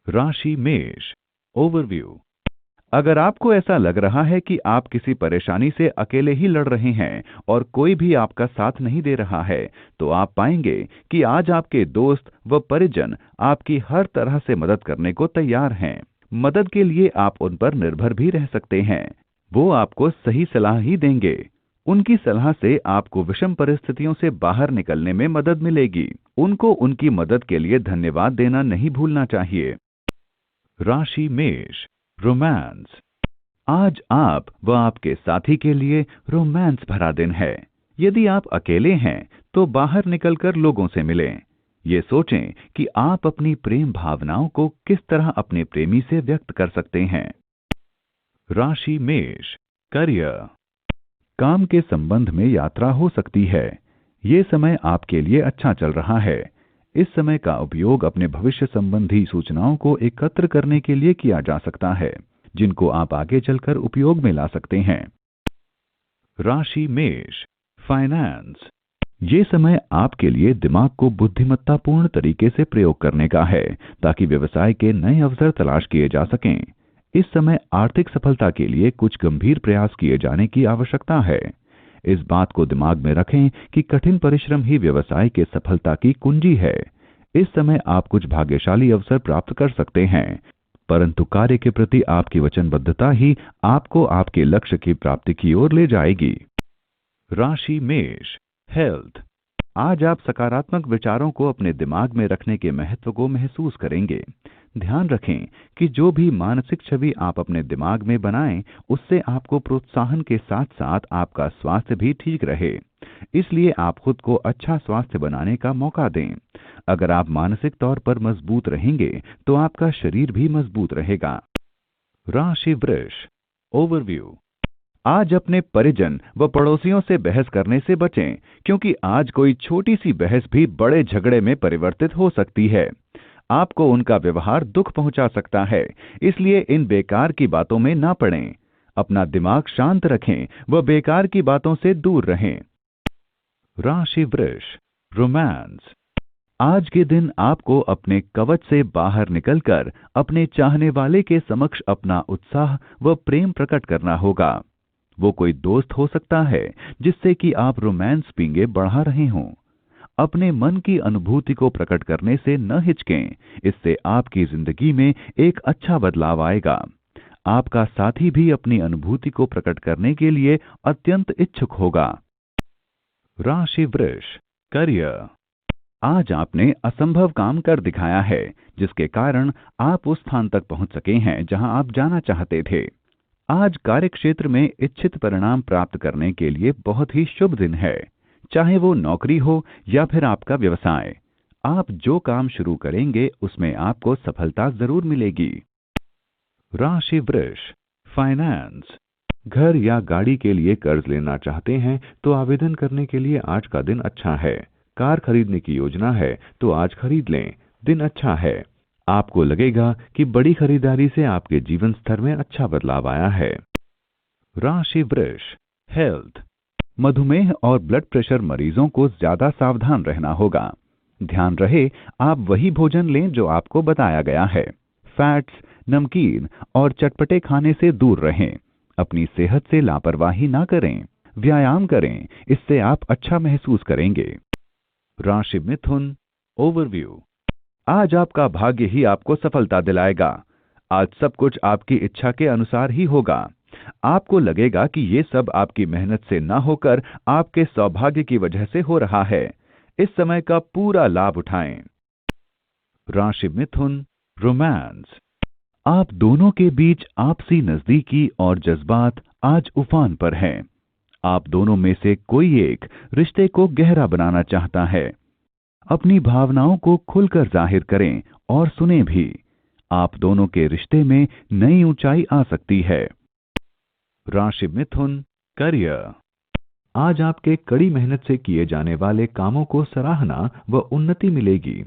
राशि मेष। ओवरव्यू। अगर आपको ऐसा लग रहा है कि आप किसी परेशानी से अकेले ही लड़ रहे हैं और कोई भी आपका साथ नहीं दे रहा है, तो आप पाएंगे कि आज आपके दोस्त व परिजन आपकी हर तरह से मदद करने को तैयार हैं। मदद के लिए आप उन पर निर्भर भी रह सकते हैं। वो आपको सही सलाह ही देंगे। उनकी सलाह से आपको विषम परिस्थितियों से बाहर निकलने में मदद मिलेगी। उनको उनकी मदद के लिए धन्यवाद देना नहीं भूलना चाहिए। राशि मेष। रोमांस। आज आप व आपके साथी के लिए रोमांस भरा दिन है। यदि आप अकेले हैं तो बाहर निकलकर लोगों से मिलें। ये सोचें कि आप अपनी प्रेम भावनाओं को किस तरह अपने प्रेमी से व्यक्त कर सकते हैं। राशि मेष। करियर। काम के संबंध में यात्रा हो सकती है। ये समय आपके लिए अच्छा चल रहा है। इस समय का उपयोग अपने भविष्य संबंधी सूचनाओं को एकत्र करने के लिए किया जा सकता है, जिनको आप आगे चलकर उपयोग में ला सकते हैं। राशि मेष। फाइनेंस। ये समय आपके लिए दिमाग को बुद्धिमत्तापूर्ण तरीके से प्रयोग करने का है, ताकि व्यवसाय के नए अवसर तलाश किए जा सकें। इस समय आर्थिक सफलता के लिए कुछ गंभीर प्रयास किए जाने की आवश्यकता है। इस बात को दिमाग में रखें कि कठिन परिश्रम ही व्यवसाय के सफलता की कुंजी है। इस समय आप कुछ भाग्यशाली अवसर प्राप्त कर सकते हैं, परंतु कार्य के प्रति आपकी वचनबद्धता ही आपको आपके लक्ष्य की प्राप्ति की ओर ले जाएगी। राशि मेष। हेल्थ। आज आप सकारात्मक विचारों को अपने दिमाग में रखने के महत्व को महसूस करेंगे। ध्यान रखें कि जो भी मानसिक छवि आप अपने दिमाग में बनाएं, उससे आपको प्रोत्साहन के साथ साथ आपका स्वास्थ्य भी ठीक रहे। इसलिए आप खुद को अच्छा स्वास्थ्य बनाने का मौका दें। अगर आप मानसिक तौर पर मजबूत रहेंगे तो आपका शरीर भी मजबूत रहेगा। राशि वृष। ओवरव्यू। आज अपने परिजन व पड़ोसियों से बहस करने से बचें, क्योंकि आज कोई छोटी सी बहस भी बड़े झगड़े में परिवर्तित हो सकती है। आपको उनका व्यवहार दुख पहुंचा सकता है, इसलिए इन बेकार की बातों में ना पड़ें। अपना दिमाग शांत रखें व बेकार की बातों से दूर रहें। राशि वृष। रोमांस। आज के दिन आपको अपने कवच से बाहर निकलकर अपने चाहने वाले के समक्ष अपना उत्साह व प्रेम प्रकट करना होगा। वो कोई दोस्त हो सकता है जिससे कि आप रोमांस पींगे बढ़ा रहे हों। अपने मन की अनुभूति को प्रकट करने से न हिचकें, इससे आपकी जिंदगी में एक अच्छा बदलाव आएगा। आपका साथी भी अपनी अनुभूति को प्रकट करने के लिए अत्यंत इच्छुक होगा। राशि वृष। करियर। आज आपने असंभव काम कर दिखाया है, जिसके कारण आप उस स्थान तक पहुंच सके हैं जहां आप जाना चाहते थे। आज कार्यक्षेत्र में इच्छित परिणाम प्राप्त करने के लिए बहुत ही शुभ दिन है, चाहे वो नौकरी हो या फिर आपका व्यवसाय। आप जो काम शुरू करेंगे उसमें आपको सफलता जरूर मिलेगी। राशि वृष। फाइनेंस। घर या गाड़ी के लिए कर्ज लेना चाहते हैं तो आवेदन करने के लिए आज का दिन अच्छा है। कार खरीदने की योजना है तो आज खरीद लें, दिन अच्छा है। आपको लगेगा कि बड़ी खरीदारी से आपके जीवन स्तर में अच्छा बदलाव आया है। राशि वृष। हेल्थ। मधुमेह और ब्लड प्रेशर मरीजों को ज्यादा सावधान रहना होगा। ध्यान रहे आप वही भोजन लें जो आपको बताया गया है। फैट्स, नमकीन और चटपटे खाने से दूर रहें। अपनी सेहत से लापरवाही ना करें। व्यायाम करें, इससे आप अच्छा महसूस करेंगे। राशि मिथुन। ओवरव्यू। आज आपका भाग्य ही आपको सफलता दिलाएगा। आज सब कुछ आपकी इच्छा के अनुसार ही होगा। आपको लगेगा कि ये सब आपकी मेहनत से ना होकर आपके सौभाग्य की वजह से हो रहा है। इस समय का पूरा लाभ उठाएं। राशि मिथुन। रोमांस। आप दोनों के बीच आपसी नजदीकी और जज्बात आज उफान पर हैं। आप दोनों में से कोई एक रिश्ते को गहरा बनाना चाहता है। अपनी भावनाओं को खुलकर जाहिर करें और सुने भी। आप दोनों के रिश्ते में नई ऊंचाई आ सकती है। राशि मिथुन। करियर। आज आपके कड़ी मेहनत से किए जाने वाले कामों को सराहना व उन्नति मिलेगी।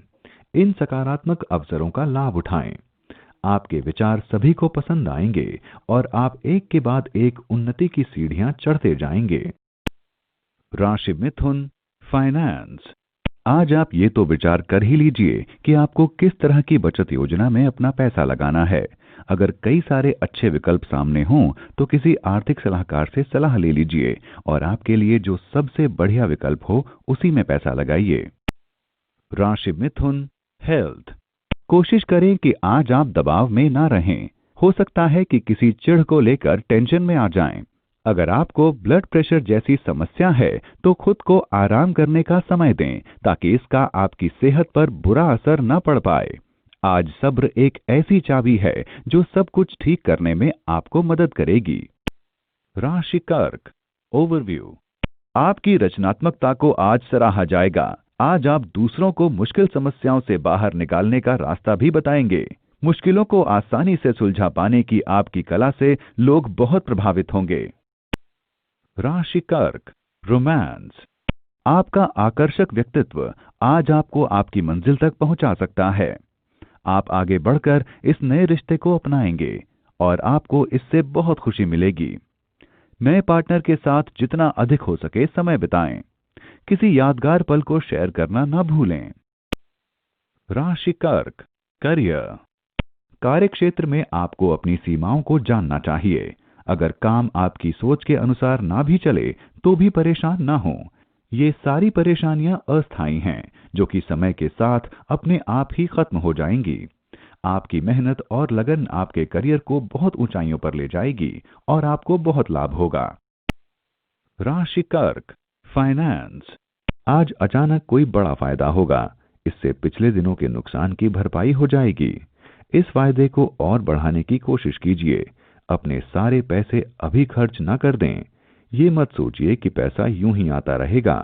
इन सकारात्मक अवसरों का लाभ उठाएं। आपके विचार सभी को पसंद आएंगे और आप एक के बाद एक उन्नति की सीढ़ियां चढ़ते जाएंगे। राशि मिथुन। फाइनेंस। आज आप ये तो विचार कर ही लीजिए कि आपको किस तरह की बचत योजना में अपना पैसा लगाना है। अगर कई सारे अच्छे विकल्प सामने हों तो किसी आर्थिक सलाहकार से सलाह ले लीजिए और आपके लिए जो सबसे बढ़िया विकल्प हो उसी में पैसा लगाइए। राशि मिथुन, हेल्थ। कोशिश करें कि आज आप दबाव में ना रहें। हो सकता है कि किसी चिढ़ को लेकर टेंशन में आ जाएं। अगर आपको ब्लड प्रेशर जैसी समस्या है तो खुद को आराम करने का समय दें ताकि इसका आपकी सेहत पर बुरा असर न पड़ पाए। आज सब्र एक ऐसी चाबी है जो सब कुछ ठीक करने में आपको मदद करेगी। राशि कर्क, ओवरव्यू। आपकी रचनात्मकता को आज सराहा जाएगा। आज आप दूसरों को मुश्किल समस्याओं से बाहर निकालने का रास्ता भी बताएंगे। मुश्किलों को आसानी से सुलझा पाने की आपकी कला से लोग बहुत प्रभावित होंगे। राशि कर्क, रोमांस। आपका आकर्षक व्यक्तित्व आज आपको आपकी मंजिल तक पहुंचा सकता है। आप आगे बढ़कर इस नए रिश्ते को अपनाएंगे और आपको इससे बहुत खुशी मिलेगी। नए पार्टनर के साथ जितना अधिक हो सके समय बिताएं। किसी यादगार पल को शेयर करना ना भूलें। राशि कर्क, करियर। कार्यक्षेत्र में आपको अपनी सीमाओं को जानना चाहिए। अगर काम आपकी सोच के अनुसार ना भी चले तो भी परेशान ना हो। ये सारी परेशानियां अस्थायी हैं जो कि समय के साथ अपने आप ही खत्म हो जाएंगी। आपकी मेहनत और लगन आपके करियर को बहुत ऊंचाइयों पर ले जाएगी और आपको बहुत लाभ होगा। राशि कर्क, फाइनेंस। आज अचानक कोई बड़ा फायदा होगा। इससे पिछले दिनों के नुकसान की भरपाई हो जाएगी। इस फायदे को और बढ़ाने की कोशिश कीजिए। अपने सारे पैसे अभी खर्च न कर दें। ये मत सोचिए कि पैसा यूं ही आता रहेगा।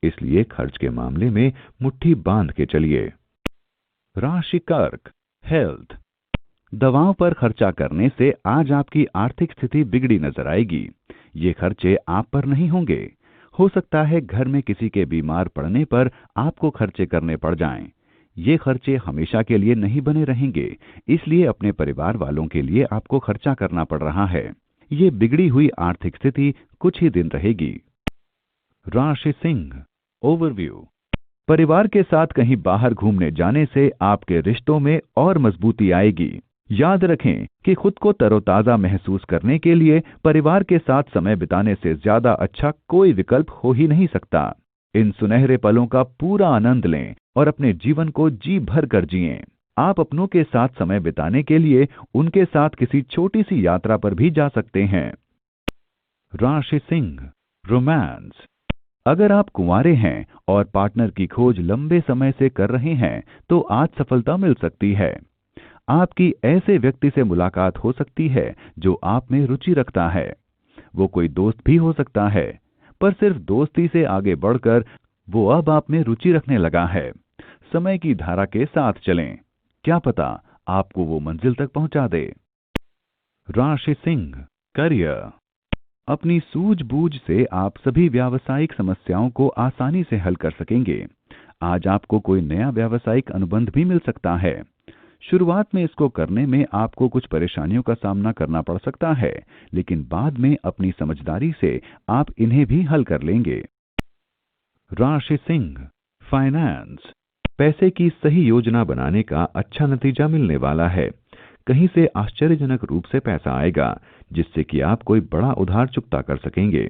इसलिए खर्च के मामले में मुट्ठी बांध के चलिए। राशि कर्क, हेल्थ। दवाओं पर खर्चा करने से आज आपकी आर्थिक स्थिति बिगड़ी नजर आएगी। ये खर्चे आप पर नहीं होंगे। हो सकता है घर में किसी के बीमार पड़ने पर आपको खर्चे करने पड़ जाएं। ये खर्चे हमेशा के लिए नहीं बने रहेंगे, इसलिए अपने परिवार वालों के लिए आपको खर्चा करना पड़ रहा है। ये बिगड़ी हुई आर्थिक स्थिति कुछ ही दिन रहेगी। राशि सिंह, ओवरव्यू। परिवार के साथ कहीं बाहर घूमने जाने से आपके रिश्तों में और मजबूती आएगी। याद रखें कि खुद को तरोताजा महसूस करने के लिए परिवार के साथ समय बिताने से ज्यादा अच्छा कोई विकल्प हो ही नहीं सकता। इन सुनहरे पलों का पूरा आनंद लें और अपने जीवन को जी भर कर जिएं। आप अपनों के साथ समय बिताने के लिए उनके साथ किसी छोटी सी यात्रा पर भी जा सकते हैं। राशि सिंह, रोमांस। अगर आप कुंवारे हैं और पार्टनर की खोज लंबे समय से कर रहे हैं तो आज सफलता मिल सकती है। आपकी ऐसे व्यक्ति से मुलाकात हो सकती है जो आप में रुचि रखता है। वो कोई दोस्त भी हो सकता है, पर सिर्फ दोस्ती से आगे बढ़कर वो अब आप में रुचि रखने लगा है। समय की धारा के साथ चलें, क्या पता आपको वो मंजिल तक पहुंचा दे। राशि सिंह, करियर। अपनी सूझबूझ से आप सभी व्यावसायिक समस्याओं को आसानी से हल कर सकेंगे। आज आपको कोई नया व्यावसायिक अनुबंध भी मिल सकता है। शुरुआत में इसको करने में आपको कुछ परेशानियों का सामना करना पड़ सकता है, लेकिन बाद में अपनी समझदारी से आप इन्हें भी हल कर लेंगे। राशि सिंह, फाइनेंस। पैसे की सही योजना बनाने का अच्छा नतीजा मिलने वाला है। कहीं से आश्चर्यजनक रूप से पैसा आएगा जिससे कि आप कोई बड़ा उधार चुकता कर सकेंगे।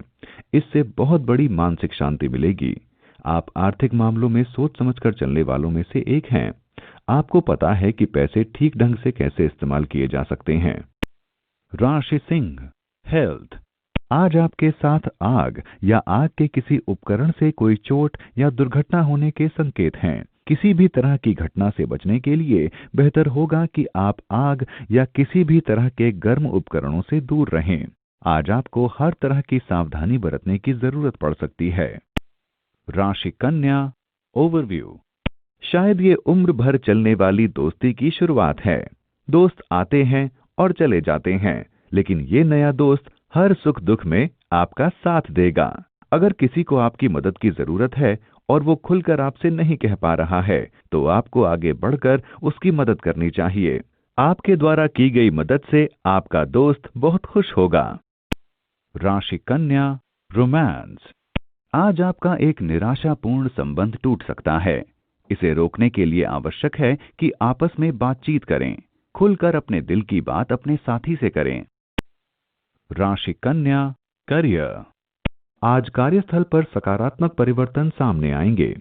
इससे बहुत बड़ी मानसिक शांति मिलेगी। आप आर्थिक मामलों में सोच समझकर चलने वालों में से एक हैं। आपको पता है कि पैसे ठीक ढंग से कैसे इस्तेमाल किए जा सकते हैं। राशि सिंह, हेल्थ। आज आपके साथ आग या आग के किसी उपकरण से कोई चोट या दुर्घटना होने के संकेत हैं। किसी भी तरह की घटना से बचने के लिए बेहतर होगा कि आप आग या किसी भी तरह के गर्म उपकरणों से दूर रहें। आज आपको हर तरह की सावधानी बरतने की जरूरत पड़ सकती है। राशि कन्या, ओवरव्यू। शायद ये उम्र भर चलने वाली दोस्ती की शुरुआत है। दोस्त आते हैं और चले जाते हैं, लेकिन ये नया दोस्त हर सुख दुख में आपका साथ देगा। अगर किसी को आपकी मदद की जरूरत है और वो खुलकर आपसे नहीं कह पा रहा है, तो आपको आगे बढ़कर उसकी मदद करनी चाहिए। आपके द्वारा की गई मदद से आपका दोस्त बहुत खुश होगा। राशि कन्या, रोमांस। आज आपका एक निराशापूर्ण संबंध टूट सकता है। इसे रोकने के लिए आवश्यक है कि आपस में बातचीत करें। खुलकर अपने दिल की बात अपने साथी से करें। राशि कन्या, करियर। आज कार्यस्थल पर सकारात्मक परिवर्तन सामने आएंगे।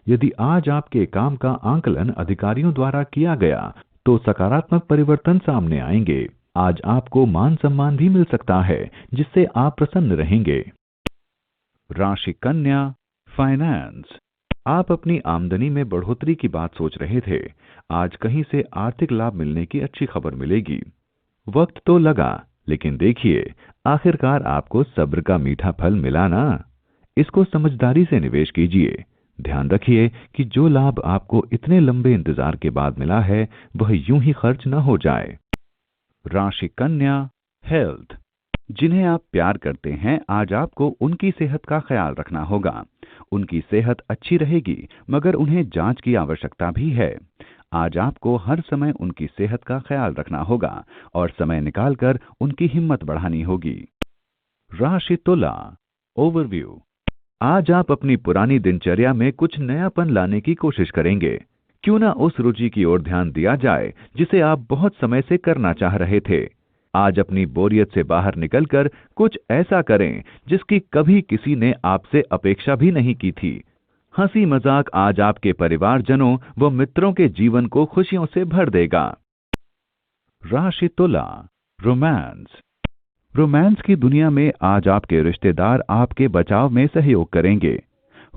यदि आज आपके काम का आकलन अधिकारियों द्वारा किया गया तो सकारात्मक परिवर्तन सामने आएंगे। आज आपको मान सम्मान भी मिल सकता है जिससे आप प्रसन्न रहेंगे। राशि कन्या, फाइनेंस। आप अपनी आमदनी में बढ़ोतरी की बात सोच रहे थे। आज कहीं से आर्थिक लाभ मिलने की अच्छी खबर मिलेगी। वक्त तो लगा, लेकिन देखिए आखिरकार आपको सब्र का मीठा फल मिला ना। इसको समझदारी से निवेश कीजिए। ध्यान रखिए कि जो लाभ आपको इतने लंबे इंतजार के बाद मिला है वह यूं ही खर्च न हो जाए। राशि कन्या, हेल्थ। जिन्हें आप प्यार करते हैं आज आपको उनकी सेहत का ख्याल रखना होगा। उनकी सेहत अच्छी रहेगी मगर उन्हें जांच की आवश्यकता भी है। आज आपको हर समय उनकी सेहत का ख्याल रखना होगा और समय निकालकर उनकी हिम्मत बढ़ानी होगी। राशि तुला, ओवरव्यू। आज आप अपनी पुरानी दिनचर्या में कुछ नयापन लाने की कोशिश करेंगे। क्यों ना उस रुचि की ओर ध्यान दिया जाए जिसे आप बहुत समय से करना चाह रहे थे। आज अपनी बोरियत से बाहर निकलकर कुछ ऐसा करें जिसकी कभी किसी ने आपसे अपेक्षा भी नहीं की थी। हंसी मजाक आज आपके परिवारजनों व मित्रों के जीवन को खुशियों से भर देगा। राशि तुला, रोमांस। रोमांस की दुनिया में आज आपके रिश्तेदार आपके बचाव में सहयोग करेंगे।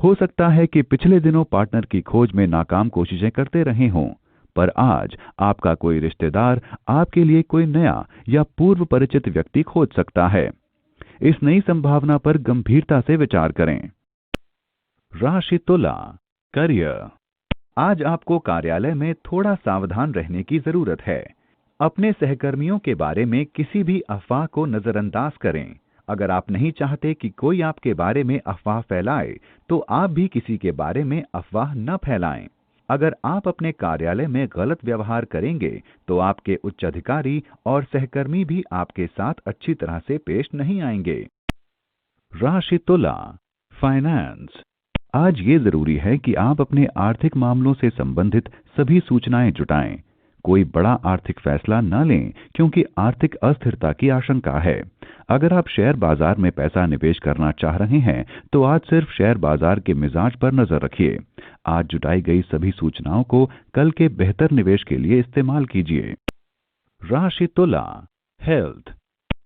हो सकता है कि पिछले दिनों पार्टनर की खोज में नाकाम कोशिशें करते रहे हों, पर आज आपका कोई रिश्तेदार आपके लिए कोई नया या पूर्व परिचित व्यक्ति खोज सकता है। इस नई संभावना पर गंभीरता से विचार करें। राशि तुला, करियर। आज आपको कार्यालय में थोड़ा सावधान रहने की जरूरत है। अपने सहकर्मियों के बारे में किसी भी अफवाह को नजरअंदाज करें। अगर आप नहीं चाहते कि कोई आपके बारे में अफवाह फैलाए तो आप भी किसी के बारे में अफवाह न फैलाएं। अगर आप अपने कार्यालय में गलत व्यवहार करेंगे तो आपके उच्च अधिकारी और सहकर्मी भी आपके साथ अच्छी तरह से पेश नहीं आएंगे। राशि तुला, फाइनेंस। आज ये जरूरी है कि आप अपने आर्थिक मामलों से संबंधित सभी सूचनाएं जुटाएं। कोई बड़ा आर्थिक फैसला न लें क्योंकि आर्थिक अस्थिरता की आशंका है। अगर आप शेयर बाजार में पैसा निवेश करना चाह रहे हैं तो आज सिर्फ शेयर बाजार के मिजाज पर नजर रखिए। आज जुटाई गई सभी सूचनाओं को कल के बेहतर निवेश के लिए इस्तेमाल कीजिए। राशि तुला, हेल्थ।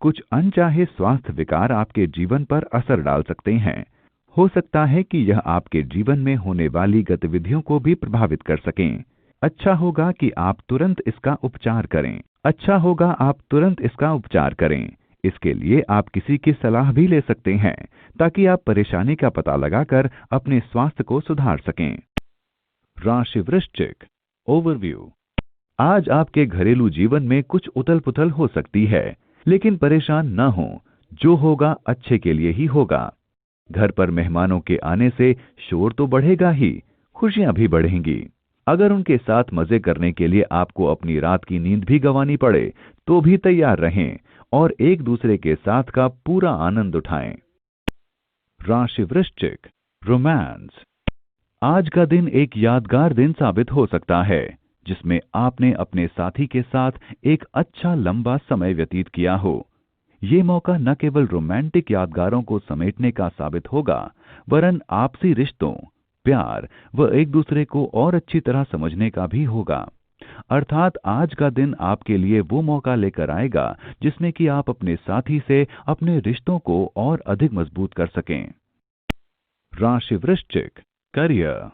कुछ अनचाहे स्वास्थ्य विकार आपके जीवन पर असर डाल सकते हैं। हो सकता है कि यह आपके जीवन में होने वाली गतिविधियों को भी प्रभावित कर सकें। अच्छा होगा कि आप तुरंत इसका उपचार करें। इसके लिए आप किसी की सलाह भी ले सकते हैं ताकि आप परेशानी का पता लगाकर अपने स्वास्थ्य को सुधार सकें। राशि वृश्चिक, ओवरव्यू। आज आपके घरेलू जीवन में कुछ उथल-पुथल हो सकती है, लेकिन परेशान न हो। जो होगा अच्छे के लिए ही होगा। घर पर मेहमानों के आने से शोर तो बढ़ेगा ही, खुशियां भी बढ़ेंगी। अगर उनके साथ मजे करने के लिए आपको अपनी रात की नींद भी गंवानी पड़े तो भी तैयार रहें और एक दूसरे के साथ का पूरा आनंद उठाएं। राशि वृश्चिक, रोमांस। आज का दिन एक यादगार दिन साबित हो सकता है जिसमें आपने अपने साथी के साथ एक अच्छा लंबा समय व्यतीत किया हो। ये मौका न केवल रोमांटिक यादगारों को समेटने का साबित होगा वरन आपसी रिश्तों, प्यार व एक दूसरे को और अच्छी तरह समझने का भी होगा। अर्थात आज का दिन आपके लिए वो मौका लेकर आएगा जिसमें कि आप अपने साथी से अपने रिश्तों को और अधिक मजबूत कर सकें। राशि वृश्चिक, करियर।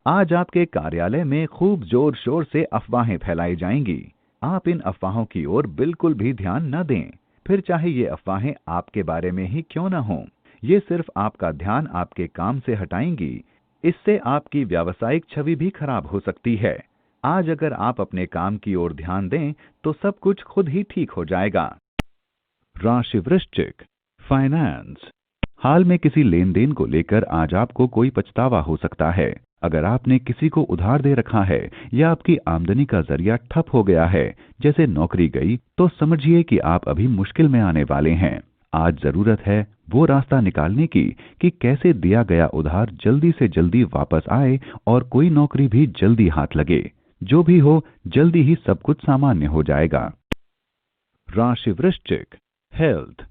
आज आपके कार्यालय में खूब जोर शोर से अफवाहें फैलाई जाएंगी। आप इन अफवाहों की ओर बिल्कुल भी ध्यान न दें, फिर चाहे ये अफवाहें आपके बारे में ही क्यों न हों। ये सिर्फ आपका ध्यान आपके काम से हटाएंगी। इससे आपकी व्यावसायिक छवि भी खराब हो सकती है। आज अगर आप अपने काम की ओर ध्यान दें तो सब कुछ खुद ही ठीक हो जाएगा। राशि वृश्चिक, फाइनेंस। हाल में किसी लेन देन को लेकर आज आपको कोई पछतावा हो सकता है। अगर आपने किसी को उधार दे रखा है या आपकी आमदनी का जरिया ठप हो गया है, जैसे नौकरी गई, तो समझिए कि आप अभी मुश्किल में आने वाले हैं। आज जरूरत है वो रास्ता निकालने की कि कैसे दिया गया उधार जल्दी से जल्दी वापस आए और कोई नौकरी भी जल्दी हाथ लगे। जो भी हो, जल्दी ही सब कुछ सामान्य हो जाएगा। राशि वृश्चिक, हेल्थ।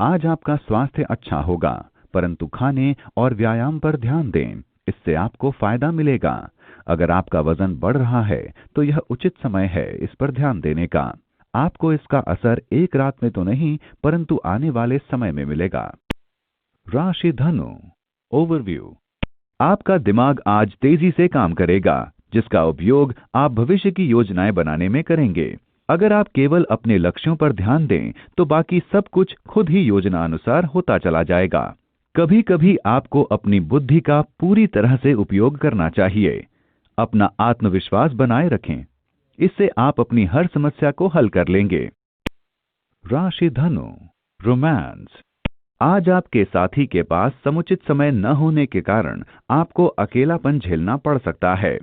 आज आपका स्वास्थ्य अच्छा होगा, परंतु खाने और व्यायाम पर ध्यान दें, इससे आपको फायदा मिलेगा। अगर आपका वजन बढ़ रहा है तो यह उचित समय है इस पर ध्यान देने का। आपको इसका असर एक रात में तो नहीं, परंतु आने वाले समय में मिलेगा। राशि धनु, ओवरव्यू। आपका दिमाग आज तेजी से काम करेगा, जिसका उपयोग आप भविष्य की योजनाएं बनाने में करेंगे। अगर आप केवल अपने लक्ष्यों पर ध्यान दें तो बाकी सब कुछ खुद ही योजना अनुसार होता चला जाएगा। कभी कभी आपको अपनी बुद्धि का पूरी तरह से उपयोग करना चाहिए। अपना आत्मविश्वास बनाए रखें, इससे आप अपनी हर समस्या को हल कर लेंगे। राशि धनु, रोमांस। आज आपके साथी के पास समुचित समय न होने के कारण आपको अकेलापन झेलना पड़ सकता है।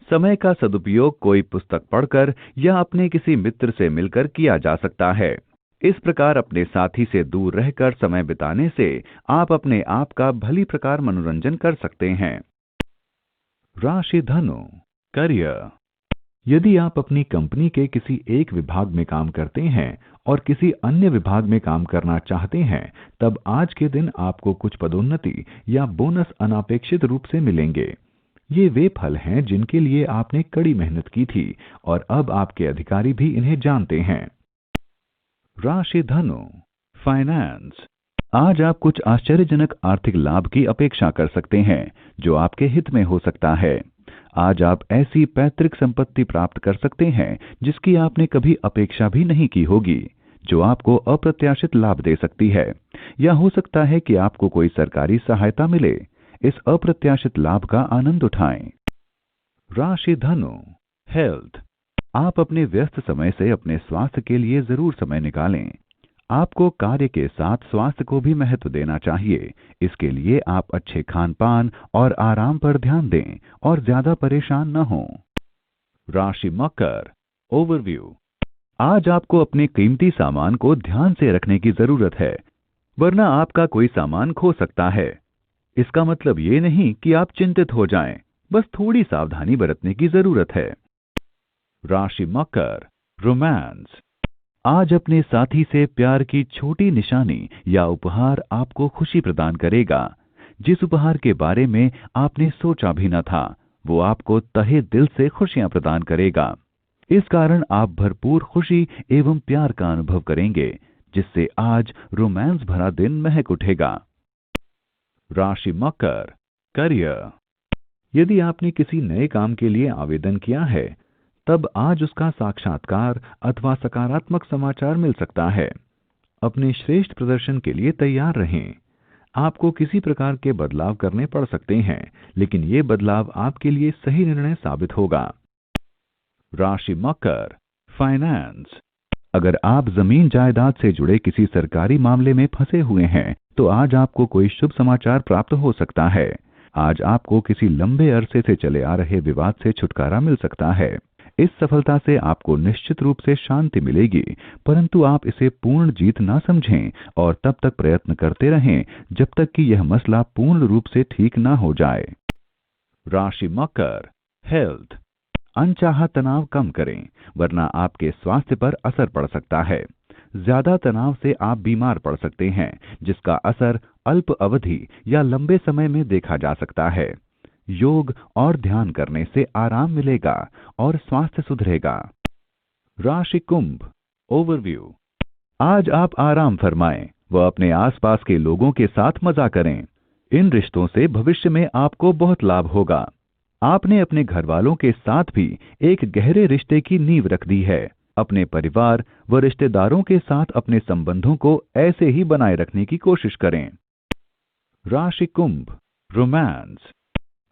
समय का सदुपयोग कोई पुस्तक पढ़कर या अपने किसी मित्र से मिलकर किया जा सकता है। इस प्रकार अपने साथी से दूर रहकर समय बिताने से आप अपने आप का भली प्रकार मनोरंजन कर सकते हैं। राशि धनु, करियर। यदि आप अपनी कंपनी के किसी एक विभाग में काम करते हैं और किसी अन्य विभाग में काम करना चाहते हैं, तब आज के दिन आपको कुछ पदोन्नति या बोनस अनापेक्षित रूप से मिलेंगे। ये वे फल हैं जिनके लिए आपने कड़ी मेहनत की थी और अब आपके अधिकारी भी इन्हें जानते हैं। राशि धनु, फाइनेंस। आज आप कुछ आश्चर्यजनक आर्थिक लाभ की अपेक्षा कर सकते हैं, जो आपके हित में हो सकता है। आज आप ऐसी पैतृक संपत्ति प्राप्त कर सकते हैं जिसकी आपने कभी अपेक्षा भी नहीं की होगी, जो आपको अप्रत्याशित लाभ दे सकती है। या हो सकता है कि आपको कोई सरकारी सहायता मिले। इस अप्रत्याशित लाभ का आनंद उठाएं। राशि धनु, हेल्थ। आप अपने व्यस्त समय से अपने स्वास्थ्य के लिए जरूर समय निकालें। आपको कार्य के साथ स्वास्थ्य को भी महत्व देना चाहिए। इसके लिए आप अच्छे खान पान और आराम पर ध्यान दें और ज्यादा परेशान न हों। राशि मकर, ओवरव्यू। आज आपको अपने कीमती सामान को ध्यान से रखने की जरूरत है, वरना आपका कोई सामान खो सकता है। इसका मतलब ये नहीं कि आप चिंतित हो जाएं, बस थोड़ी सावधानी बरतने की जरूरत है। राशि मकर, रोमांस। आज अपने साथी से प्यार की छोटी निशानी या उपहार आपको खुशी प्रदान करेगा। जिस उपहार के बारे में आपने सोचा भी न था, वो आपको तहे दिल से खुशियां प्रदान करेगा। इस कारण आप भरपूर खुशी एवं प्यार का अनुभव करेंगे, जिससे आज रोमांस भरा दिन महक उठेगा। राशि मकर, करियर। यदि आपने किसी नए काम के लिए आवेदन किया है, तब आज उसका साक्षात्कार अथवा सकारात्मक समाचार मिल सकता है। अपने श्रेष्ठ प्रदर्शन के लिए तैयार रहें। आपको किसी प्रकार के बदलाव करने पड़ सकते हैं, लेकिन ये बदलाव आपके लिए सही निर्णय साबित होगा। राशि मकर, फाइनेंस। अगर आप जमीन जायदाद से जुड़े किसी सरकारी मामले में फंसे हुए हैं, तो आज आपको कोई शुभ समाचार प्राप्त हो सकता है। आज आपको किसी लंबे अरसे से चले आ रहे विवाद से छुटकारा मिल सकता है। इस सफलता से आपको निश्चित रूप से शांति मिलेगी, परंतु आप इसे पूर्ण जीत ना समझें और तब तक प्रयत्न करते रहें जब तक कि यह मसला पूर्ण रूप से ठीक ना हो जाए। राशि मकर, हेल्थ। अनचाहा तनाव कम करें, वरना आपके स्वास्थ्य पर असर पड़ सकता है। ज्यादा तनाव से आप बीमार पड़ सकते हैं, जिसका असर अल्प अवधि या लंबे समय में देखा जा सकता है। योग और ध्यान करने से आराम मिलेगा और स्वास्थ्य सुधरेगा। राशि कुंभ, ओवरव्यू। आज आप आराम फरमाएं व अपने आसपास के लोगों के साथ मजा करें। इन रिश्तों से भविष्य में आपको बहुत लाभ होगा। आपने अपने घर वालों के साथ भी एक गहरे रिश्ते की नींव रख दी है। अपने परिवार व रिश्तेदारों के साथ अपने संबंधों को ऐसे ही बनाए रखने की कोशिश करें। राशि कुंभ, रोमांस।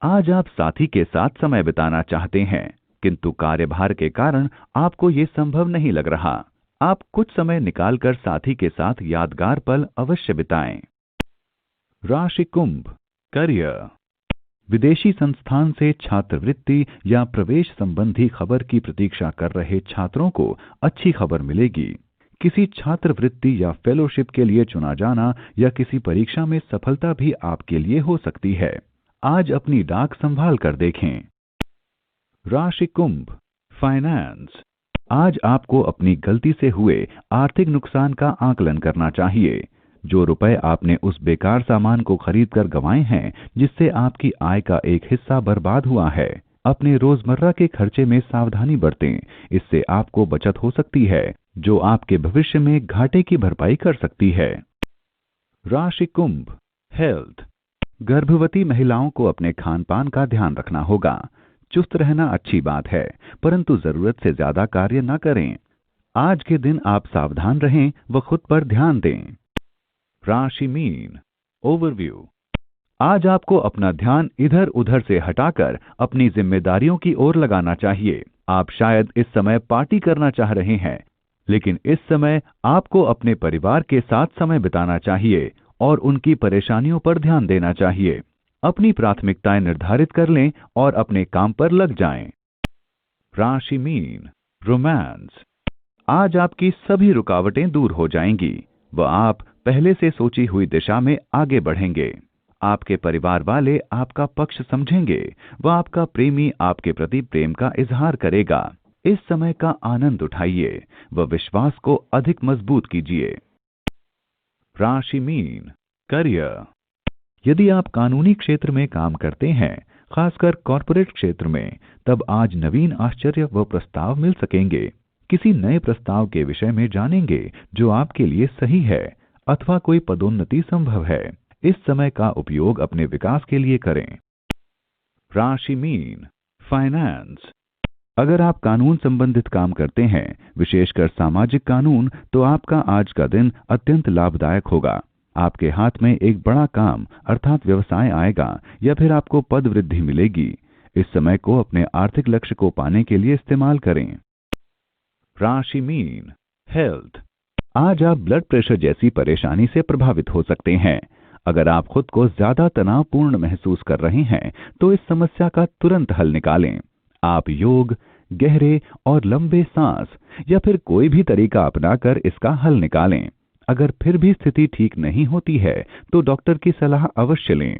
आज आप साथी के साथ समय बिताना चाहते हैं, किंतु कार्यभार के कारण आपको ये संभव नहीं लग रहा। आप कुछ समय निकालकर साथी के साथ यादगार पल अवश्य बिताएं। राशि कुंभ, करियर। विदेशी संस्थान से छात्रवृत्ति या प्रवेश संबंधी खबर की प्रतीक्षा कर रहे छात्रों को अच्छी खबर मिलेगी। किसी छात्रवृत्ति या फेलोशिप के लिए चुना जाना या किसी परीक्षा में सफलता भी आपके लिए हो सकती है। आज अपनी डाक संभाल कर देखें। राशि कुंभ, फाइनेंस। आज आपको अपनी गलती से हुए आर्थिक नुकसान का आकलन करना चाहिए। जो रुपए आपने उस बेकार सामान को खरीद कर गंवाए हैं जिससे आपकी आय का एक हिस्सा बर्बाद हुआ है, अपने रोजमर्रा के खर्चे में सावधानी बरतें। इससे आपको बचत हो सकती है जो आपके भविष्य में घाटे की भरपाई कर सकती है। राशि कुंभ, हेल्थ। गर्भवती महिलाओं को अपने खान पान का ध्यान रखना होगा। चुस्त रहना अच्छी बात है, परंतु जरूरत से ज्यादा कार्य न करें। आज के दिन आप सावधान रहें व खुद पर ध्यान दें। राशि मीन, ओवरव्यू। आज आपको अपना ध्यान इधर उधर से हटाकर अपनी जिम्मेदारियों की ओर लगाना चाहिए। आप शायद इस समय पार्टी करना चाह रहे हैं, लेकिन इस समय आपको अपने परिवार के साथ समय बिताना चाहिए और उनकी परेशानियों पर ध्यान देना चाहिए। अपनी प्राथमिकताएं निर्धारित कर लें और अपने काम पर लग जाएं। राशि मीन, रोमांस। आज आपकी सभी रुकावटें दूर हो जाएंगी व आप पहले से सोची हुई दिशा में आगे बढ़ेंगे। आपके परिवार वाले आपका पक्ष समझेंगे व आपका प्रेमी आपके प्रति प्रेम का इजहार करेगा। इस समय का आनंद उठाइए व विश्वास को अधिक मजबूत कीजिए। राशि मीन, करियर। यदि आप कानूनी क्षेत्र में काम करते हैं, खासकर कॉरपोरेट क्षेत्र में, तब आज नवीन आश्चर्य व प्रस्ताव मिल सकेंगे। किसी नए प्रस्ताव के विषय में जानेंगे जो आपके लिए सही है अथवा कोई पदोन्नति संभव है। इस समय का उपयोग अपने विकास के लिए करें। राशि मीन, फाइनेंस। अगर आप कानून संबंधित काम करते हैं, विशेषकर सामाजिक कानून, तो आपका आज का दिन अत्यंत लाभदायक होगा। आपके हाथ में एक बड़ा काम अर्थात व्यवसाय आएगा या फिर आपको पद वृद्धि मिलेगी। इस समय को अपने आर्थिक लक्ष्य को पाने के लिए इस्तेमाल करें। राशि मीन, हेल्थ। आज आप ब्लड प्रेशर जैसी परेशानी से प्रभावित हो सकते हैं। अगर आप खुद को ज्यादा तनावपूर्ण महसूस कर रहे हैं तो इस समस्या का तुरंत हल निकालें। आप योग, गहरे और लंबे सांस या फिर कोई भी तरीका अपनाकर इसका हल निकालें। अगर फिर भी स्थिति ठीक नहीं होती है तो डॉक्टर की सलाह अवश्य लें।